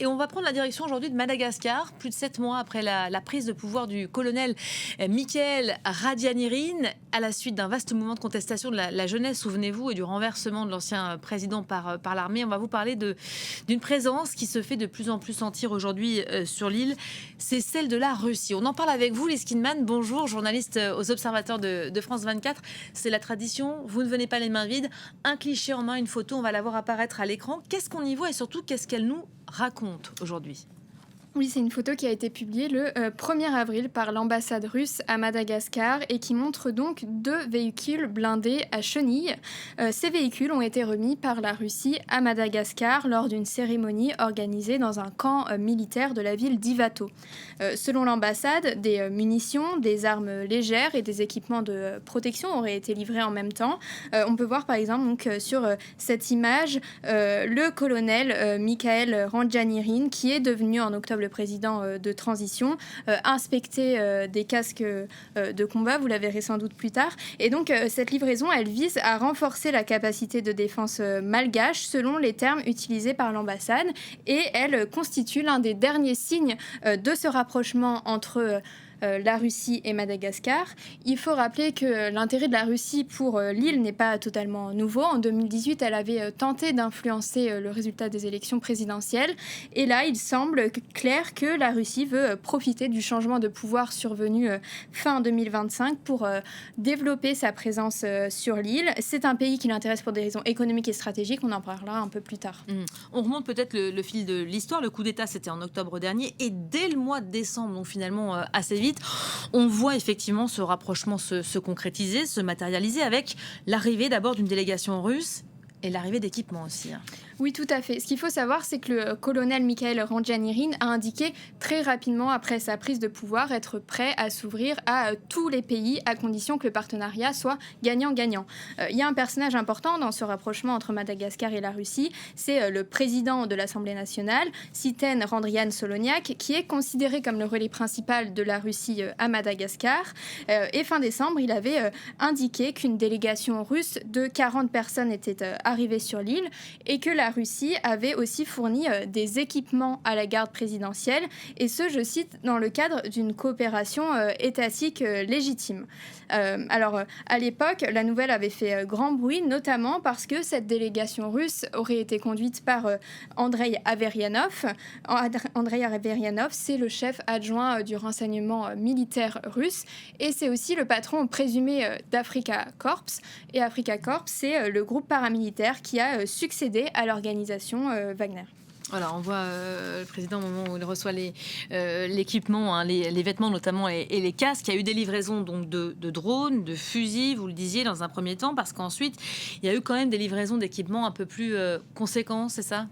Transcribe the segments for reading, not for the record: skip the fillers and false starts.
Et on va prendre la direction aujourd'hui de Madagascar, plus de 7 mois après la prise de pouvoir du colonel Mikael Randjanirin, à la suite d'un vaste mouvement de contestation de la jeunesse, souvenez-vous, et du renversement de l'ancien président par l'armée. On va vous parler d'une présence qui se fait de plus en plus sentir aujourd'hui sur l'île. C'est celle de la Russie. On en parle avec vous, les Skinman. Bonjour, journaliste aux Observateurs de France 24. C'est la tradition, vous ne venez pas les mains vides. Un cliché en main, une photo, on va la voir apparaître à l'écran. Qu'est-ce qu'on y voit et surtout, qu'est-ce qu'elle nous raconte aujourd'hui ? Oui, c'est une photo qui a été publiée le 1er avril par l'ambassade russe à Madagascar et qui montre donc 2 véhicules blindés à chenilles. Ces véhicules ont été remis par la Russie à Madagascar lors d'une cérémonie organisée dans un camp militaire de la ville d'Ivato. Selon l'ambassade, des munitions, des armes légères et des équipements de protection auraient été livrés en même temps. On peut voir par exemple donc, sur cette image le colonel Mikael Randjanirin qui est devenu en octobre le président de transition, inspecter des casques de combat, vous la verrez sans doute plus tard. Et donc, cette livraison, elle vise à renforcer la capacité de défense malgache, selon les termes utilisés par l'ambassade, et elle constitue l'un des derniers signes de ce rapprochement entre la Russie et Madagascar. Il faut rappeler que l'intérêt de la Russie pour l'île n'est pas totalement nouveau. En 2018, elle avait tenté d'influencer le résultat des élections présidentielles. Et là, il semble clair que la Russie veut profiter du changement de pouvoir survenu fin 2025 pour développer sa présence sur l'île. C'est un pays qui l'intéresse pour des raisons économiques et stratégiques. On en parlera un peu plus tard. On remonte peut-être le fil de l'histoire. Le coup d'État, c'était en octobre dernier. Et dès le mois de décembre, donc finalement assez vite, on voit effectivement ce rapprochement se concrétiser, se matérialiser avec l'arrivée d'abord d'une délégation russe et l'arrivée d'équipements aussi. Oui, tout à fait. Ce qu'il faut savoir, c'est que le colonel Mikael Randjanirin a indiqué très rapidement après sa prise de pouvoir être prêt à s'ouvrir à tous les pays à condition que le partenariat soit gagnant-gagnant. Il y a un personnage important dans ce rapprochement entre Madagascar et la Russie, c'est le président de l'Assemblée nationale, Tsiten Randrian Soloniak, qui est considéré comme le relais principal de la Russie à Madagascar. Et fin décembre, il avait indiqué qu'une délégation russe de 40 personnes était arrivée sur l'île et que la Russie avait aussi fourni des équipements à la garde présidentielle, et ce, je cite, dans le cadre d'une coopération étatique légitime. Alors, à l'époque, la nouvelle avait fait grand bruit, notamment parce que cette délégation russe aurait été conduite par Andrei Averianov. Andrei Averianov, c'est le chef adjoint du renseignement militaire russe, et c'est aussi le patron présumé d'Africa Corps. Et Africa Corps, c'est le groupe paramilitaire qui a succédé à l'organisation Wagner. Voilà, on voit le président au moment où il reçoit l'équipement, les vêtements notamment et les casques. Il y a eu des livraisons donc, de drones, de fusils, vous le disiez, dans un premier temps, parce qu'ensuite, il y a eu quand même des livraisons d'équipements un peu plus conséquents, c'est ça ?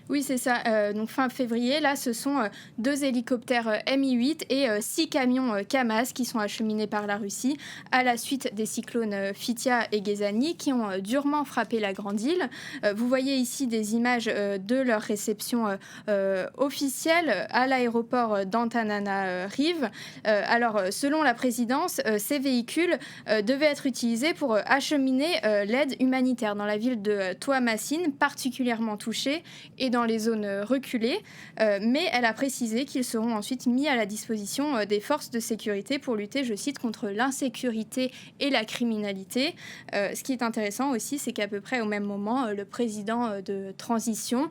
Oui, c'est ça. Donc fin février, là, ce sont 2 hélicoptères Mi-8 et 6 camions Kamaz qui sont acheminés par la Russie à la suite des cyclones Fitia et Gezani qui ont durement frappé la Grande Île. Vous voyez ici des images de leur réception officielle à l'aéroport d'Antananarive. Alors, selon la présidence, ces véhicules devaient être utilisés pour acheminer l'aide humanitaire dans la ville de Toamasine, particulièrement touchée, et dans les zones reculées, mais elle a précisé qu'ils seront ensuite mis à la disposition des forces de sécurité pour lutter, je cite, contre l'insécurité et la criminalité. Ce qui est intéressant aussi, c'est qu'à peu près au même moment, le président de transition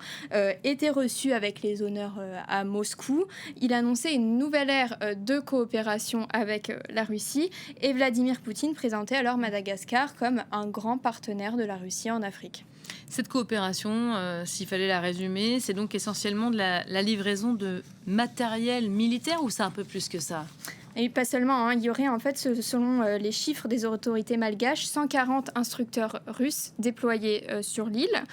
était reçu avec les honneurs à Moscou. Il annonçait une nouvelle ère de coopération avec la Russie, et Vladimir Poutine présentait alors Madagascar comme un grand partenaire de la Russie en Afrique. Cette coopération, s'il fallait la résumer, c'est donc essentiellement de la livraison de matériel militaire, ou c'est un peu plus que ça ? Et pas seulement, il y aurait en fait, selon les chiffres des autorités malgaches, 140 instructeurs russes déployés sur l'île.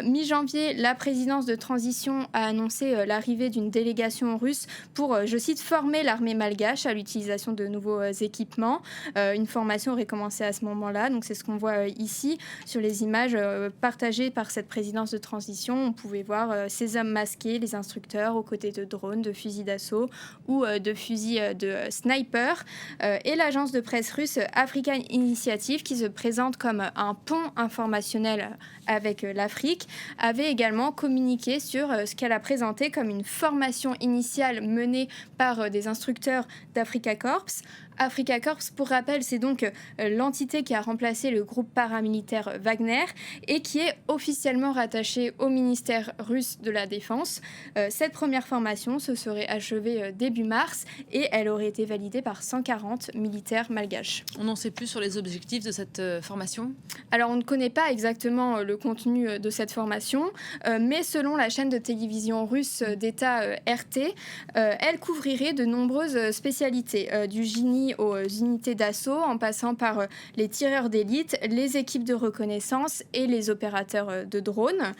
Mi-janvier, la présidence de transition a annoncé l'arrivée d'une délégation russe pour, je cite, former l'armée malgache à l'utilisation de nouveaux équipements. Une formation aurait commencé à ce moment-là, donc c'est ce qu'on voit ici sur les images partagées par cette présidence de transition. On pouvait voir ces hommes masqués, les instructeurs, aux côtés de drones, de fusils d'assaut ou de fusils de sniper Sniper, et l'agence de presse russe African Initiative, qui se présente comme un pont informationnel avec l'Afrique, avait également communiqué sur ce qu'elle a présenté comme une formation initiale menée par des instructeurs d'Africa Corps. Africa Corps, pour rappel, c'est donc l'entité qui a remplacé le groupe paramilitaire Wagner et qui est officiellement rattachée au ministère russe de la Défense. Cette première formation se serait achevée début mars et elle aurait été validée par 140 militaires malgaches. On n'en sait plus sur les objectifs de cette formation ? Alors, on ne connaît pas exactement le contenu de cette formation, mais selon la chaîne de télévision russe d'État RT, elle couvrirait de nombreuses spécialités, du génie aux unités d'assaut, en passant par les tireurs d'élite, les équipes de reconnaissance et les opérateurs de drones.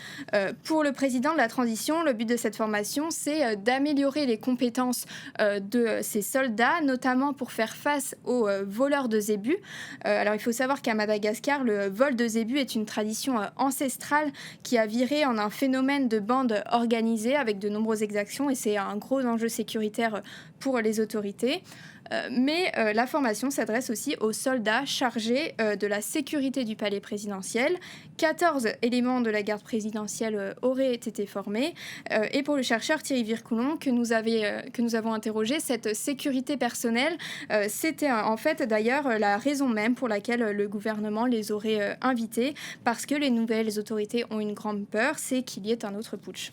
Pour le président de la transition, le but de cette formation, c'est d'améliorer les compétences de ces soldats, notamment pour faire face aux voleurs de zébus. Alors, il faut savoir qu'à Madagascar, le vol de zébus est une tradition ancestrale qui a viré en un phénomène de bande organisée avec de nombreuses exactions, et c'est un gros enjeu sécuritaire pour les autorités. Mais la formation s'adresse aussi aux soldats chargés de la sécurité du palais présidentiel. 14 éléments de la garde présidentielle auraient été formés. Et pour le chercheur Thierry Vircoulon, que nous avons interrogé, cette sécurité personnelle, c'était en fait d'ailleurs la raison même pour laquelle le gouvernement les aurait invités, parce que les nouvelles autorités ont une grande peur, c'est qu'il y ait un autre putsch.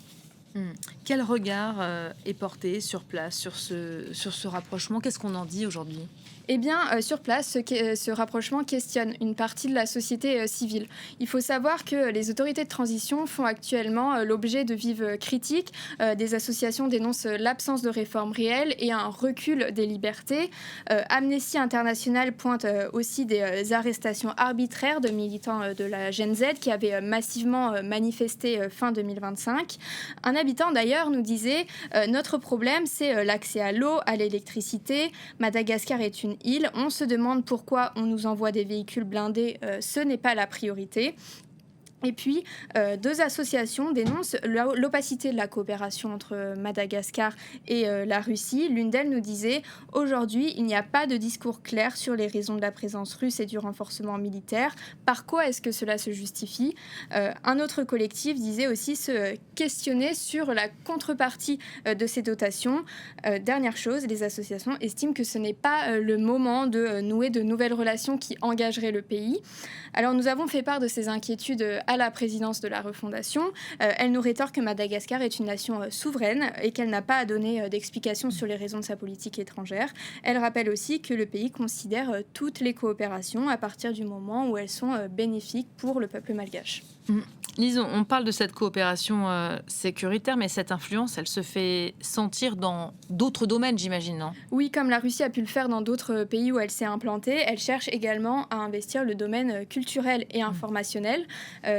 Quel regard est porté sur place, sur ce rapprochement ? Qu'est-ce qu'on en dit aujourd'hui ? Eh bien, sur place, ce rapprochement questionne une partie de la société civile. Il faut savoir que les autorités de transition font actuellement l'objet de vives critiques. Des associations dénoncent l'absence de réformes réelles et un recul des libertés. Amnesty International pointe aussi des arrestations arbitraires de militants de la Gen Z qui avaient massivement manifesté fin 2025. Un habitant d'ailleurs nous disait « Notre problème, c'est l'accès à l'eau, à l'électricité. Madagascar est une île. On se demande pourquoi on nous envoie des véhicules blindés. Ce n'est pas la priorité. » Et puis, deux associations dénoncent l'opacité de la coopération entre Madagascar et la Russie. L'une d'elles nous disait « Aujourd'hui, il n'y a pas de discours clair sur les raisons de la présence russe et du renforcement militaire. Par quoi est-ce que cela se justifie ?» Un autre collectif disait aussi se questionner sur la contrepartie de ces dotations. Dernière chose, les associations estiment que ce n'est pas le moment de nouer de nouvelles relations qui engageraient le pays. Alors, nous avons fait part de ces inquiétudes à la présidence de la refondation. Elle nous rétorque que Madagascar est une nation souveraine et qu'elle n'a pas à donner d'explications sur les raisons de sa politique étrangère. Elle rappelle aussi que le pays considère toutes les coopérations à partir du moment où elles sont bénéfiques pour le peuple malgache. Lise, on parle de cette coopération sécuritaire, mais cette influence, elle se fait sentir dans d'autres domaines, j'imagine, non ? Oui, comme la Russie a pu le faire dans d'autres pays où elle s'est implantée, elle cherche également à investir le domaine culturel et informationnel.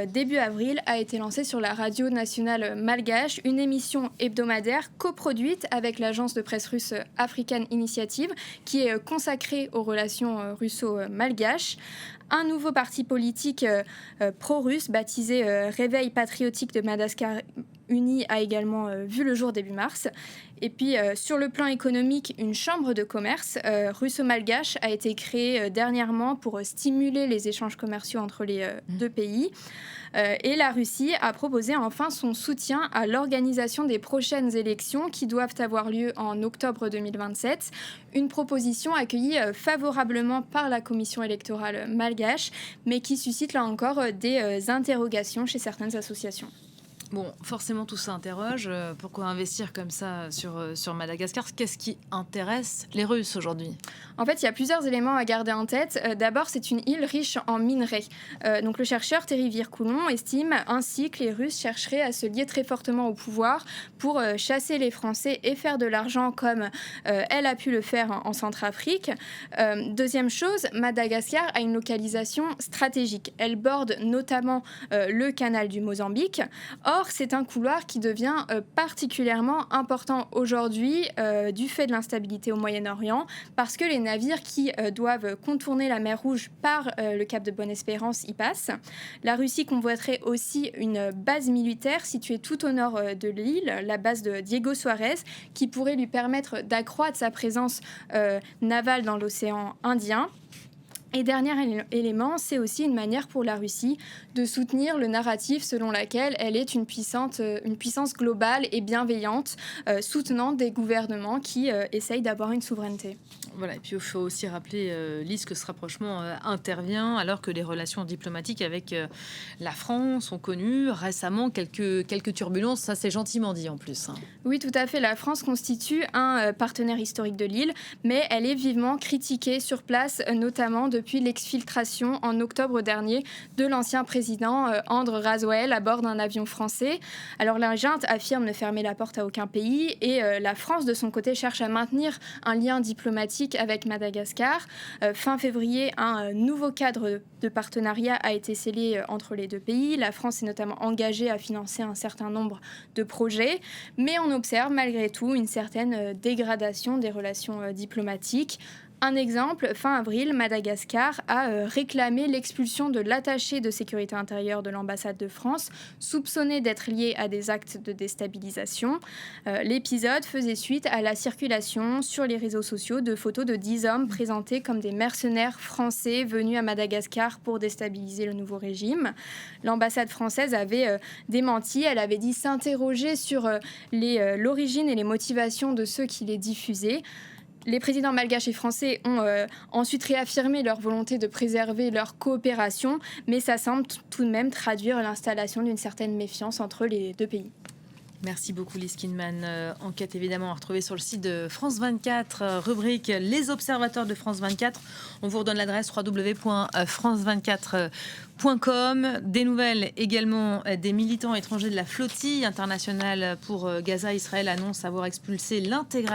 Début avril a été lancée sur la radio nationale malgache une émission hebdomadaire coproduite avec l'agence de presse russe African Initiative, qui est consacrée aux relations russo-malgaches. Un nouveau parti politique pro-russe baptisé Réveil patriotique de Madagascar Uni a également vu le jour début mars. Et puis, sur le plan économique, une chambre de commerce russo-malgache a été créée dernièrement pour stimuler les échanges commerciaux entre les deux pays. Et la Russie a proposé enfin son soutien à l'organisation des prochaines élections qui doivent avoir lieu en octobre 2027. Une proposition accueillie favorablement par la commission électorale malgache, mais qui suscite là encore des interrogations chez certaines associations. Bon, forcément, tout ça interroge. Pourquoi investir comme ça sur Madagascar ? Qu'est-ce qui intéresse les Russes aujourd'hui ? En fait, il y a plusieurs éléments à garder en tête. D'abord, c'est une île riche en minerais. Donc, le chercheur Thierry Vircoulon estime ainsi que les Russes chercheraient à se lier très fortement au pouvoir pour chasser les Français et faire de l'argent comme elle a pu le faire en Centrafrique. Deuxième chose, Madagascar a une localisation stratégique. Elle borde notamment le canal du Mozambique. Or, Or, c'est un couloir qui devient particulièrement important aujourd'hui du fait de l'instabilité au Moyen-Orient, parce que les navires qui doivent contourner la mer Rouge par le cap de Bonne-Espérance y passent. La Russie convoiterait aussi une base militaire située tout au nord de l'île, la base de Diego Suarez, qui pourrait lui permettre d'accroître sa présence navale dans l'océan Indien. Et dernier élément, c'est aussi une manière pour la Russie de soutenir le narratif selon lequel elle est une puissance globale et bienveillante, soutenant des gouvernements qui essayent d'avoir une souveraineté. Voilà, et puis il faut aussi rappeler, Lise, que ce rapprochement intervient alors que les relations diplomatiques avec la France ont connu récemment quelques turbulences. Ça, c'est gentiment dit en plus. Oui, tout à fait. La France constitue un partenaire historique de l'île, mais elle est vivement critiquée sur place, notamment depuis l'exfiltration en octobre dernier de l'ancien président Andr Razouel à bord d'un avion français. Alors la junte affirme ne fermer la porte à aucun pays et la France, de son côté, cherche à maintenir un lien diplomatique avec Madagascar. Fin février, un nouveau cadre de partenariat a été scellé entre les deux pays. La France est notamment engagée à financer un certain nombre de projets, mais on observe malgré tout une certaine dégradation des relations diplomatiques. Un exemple, fin avril, Madagascar a réclamé l'expulsion de l'attaché de sécurité intérieure de l'ambassade de France, soupçonné d'être lié à des actes de déstabilisation. L'épisode faisait suite à la circulation sur les réseaux sociaux de photos de 10 hommes présentés comme des mercenaires français venus à Madagascar pour déstabiliser le nouveau régime. L'ambassade française avait démenti, elle avait dit s'interroger sur l'origine et les motivations de ceux qui les diffusaient. Les présidents malgaches et français ont ensuite réaffirmé leur volonté de préserver leur coopération, mais ça semble tout de même traduire l'installation d'une certaine méfiance entre les deux pays. Merci beaucoup, Lise Kinman. Enquête évidemment à retrouver sur le site de France 24, rubrique Les Observateurs de France 24. On vous redonne l'adresse www.france24.com. Des nouvelles également des militants étrangers de la flottille internationale pour Gaza. Israël annonce avoir expulsé l'intégralité